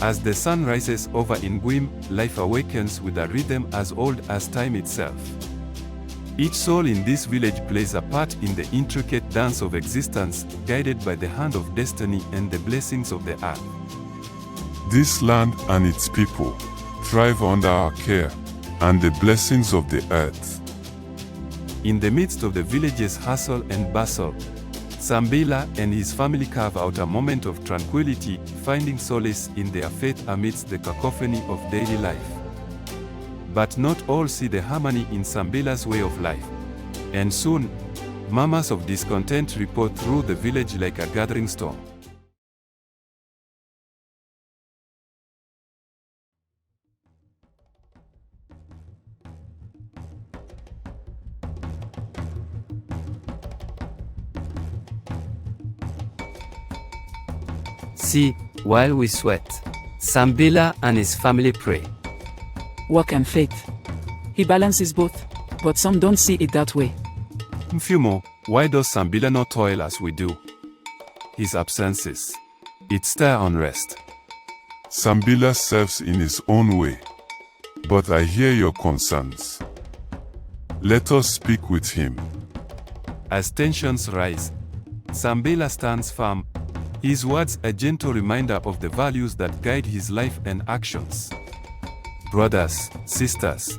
As the sun rises over Nguim, life awakens with a rhythm as old as time itself. Each soul in this village plays a part in the intricate dance of existence, guided by the hand of destiny and the blessings of the earth. This land and its people thrive under our care and the blessings of the earth. In the midst of the village's hustle and bustle, Sambila and his family carve out a moment of tranquility, finding solace in their faith amidst the cacophony of daily life. But not all see the harmony in Sambila's way of life. And soon, murmurs of discontent report through the village like a gathering storm. See, while we sweat, Sambila and his family pray. Work and faith. He balances both, but some don't see it that way. Mfumo, why does Sambila not toil as we do? His absences. It stir unrest. Sambila serves in his own way, but I hear your concerns. Let us speak with him. As tensions rise, Sambila stands firm, his words a gentle reminder of the values that guide his life and actions. Brothers, sisters,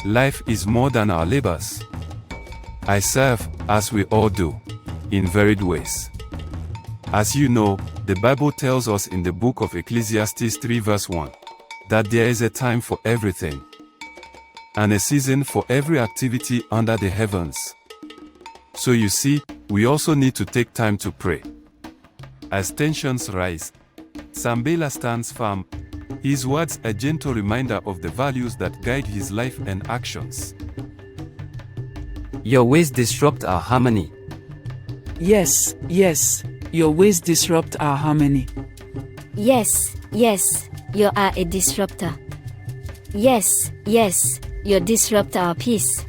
life is more than our labors. I serve, as we all do, in varied ways. As you know, the Bible tells us in the book of Ecclesiastes 3 verse 1, that there is a time for everything, and a season for every activity under the heavens. So you see, we also need to take time to pray. As tensions rise, Sambila stands firm, his words a gentle reminder of the values that guide his life and actions. Your ways disrupt our harmony. Yes, your ways disrupt our harmony. Yes, you are a disruptor. Yes, you disrupt our peace.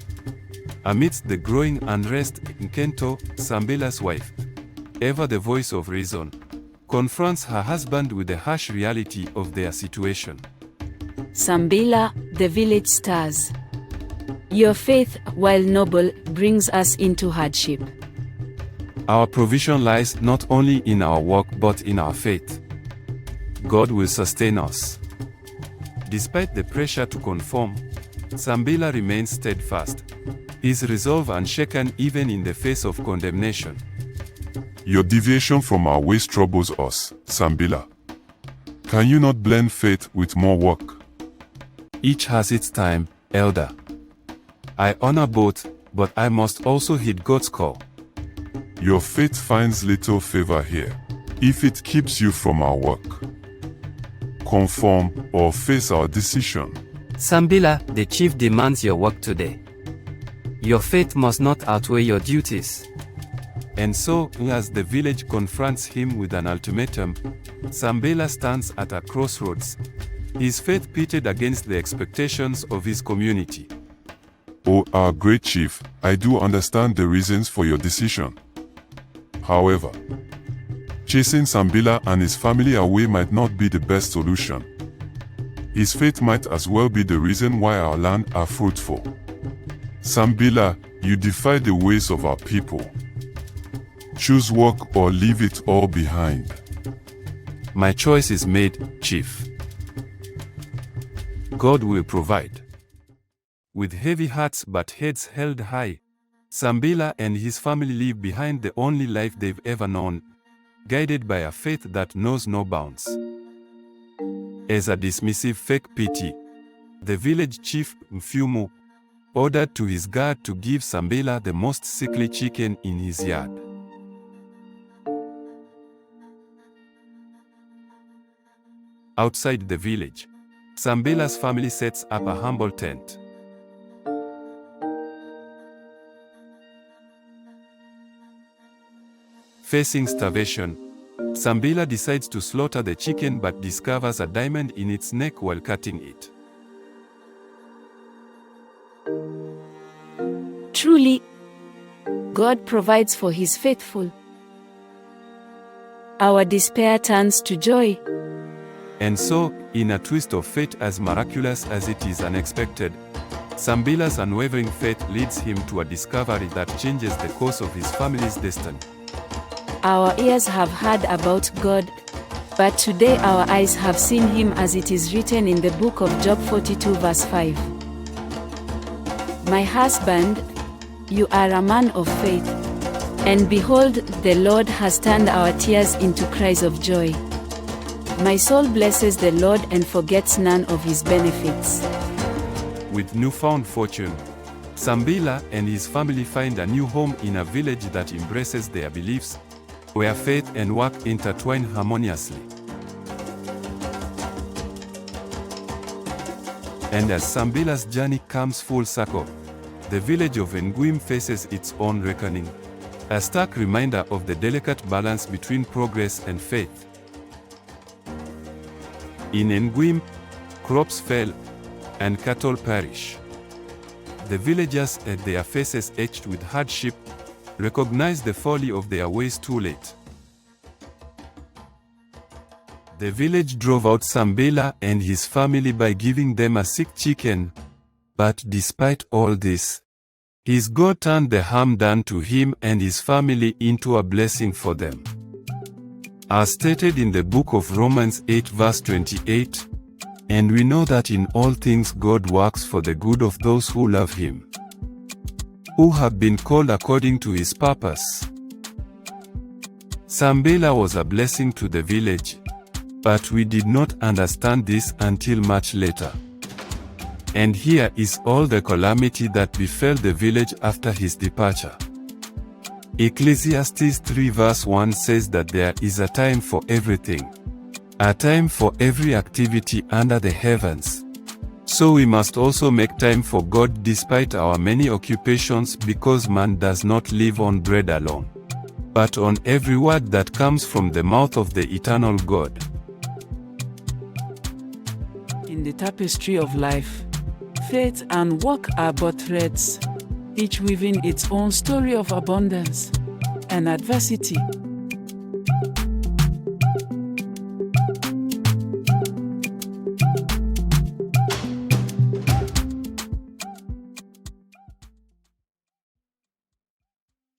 Amidst the growing unrest, Nkento, Sambila's wife, ever the voice of reason, confronts her husband with the harsh reality of their situation. Sambila, the village stars. Your faith, while noble, brings us into hardship. Our provision lies not only in our work but in our faith. God will sustain us. Despite the pressure to conform, Sambila remains steadfast, his resolve unshaken even in the face of condemnation. Your deviation from our ways troubles us, Sambila. Can you not blend faith with more work? Each has its time, elder. I honor both, but I must also heed God's call. Your faith finds little favor here, if it keeps you from our work. Conform or face our decision. Sambila, the chief demands your work today. Your faith must not outweigh your duties. And so, as the village confronts him with an ultimatum, Sambila stands at a crossroads, his faith pitted against the expectations of his community. Oh, our great chief, I do understand the reasons for your decision. However, chasing Sambila and his family away might not be the best solution. His faith might as well be the reason why our land are fruitful. Sambila, you defy the ways of our people. Choose work or leave it all behind. My choice is made, Chief. God will provide. With heavy hearts but heads held high, Sambila and his family leave behind the only life they've ever known, guided by a faith that knows no bounds. As a dismissive fake pity, the village chief, Mfumu, ordered to his guard to give Sambila the most sickly chicken in his yard. Outside the village, Sambila's family sets up a humble tent. Facing starvation, Sambila decides to slaughter the chicken but discovers a diamond in its neck while cutting it. Truly, God provides for his faithful. Our despair turns to joy, And so, in a twist of fate as miraculous as it is unexpected, Sambila's unwavering faith leads him to a discovery that changes the course of his family's destiny. Our ears have heard about God, but today our eyes have seen him as it is written in the book of Job 42 verse 5. My husband, you are a man of faith. And behold, the Lord has turned our tears into cries of joy. My soul blesses the Lord and forgets none of his benefits. With newfound fortune, Sambila and his family find a new home in a village that embraces their beliefs, where faith and work intertwine harmoniously. And as Sambila's journey comes full circle, the village of Nguim faces its own reckoning, a stark reminder of the delicate balance between progress and faith. In Nguim, crops fail and cattle perish. The villagers, their faces etched with hardship, recognize the folly of their ways too late. The village drove out Sambila and his family by giving them a sick chicken, but despite all this, his God turned the harm done to him and his family into a blessing for them. As stated in the book of Romans 8 verse 28, and we know that in all things God works for the good of those who love him, who have been called according to his purpose. Sambila was a blessing to the village, but we did not understand this until much later. And here is all the calamity that befell the village after his departure. Ecclesiastes 3 verse 1 says that there is a time for everything, a time for every activity under the heavens. So we must also make time for God despite our many occupations, because man does not live on bread alone, but on every word that comes from the mouth of the eternal God. In the tapestry of life, faith and work are but threads, each weaving its own story of abundance and adversity.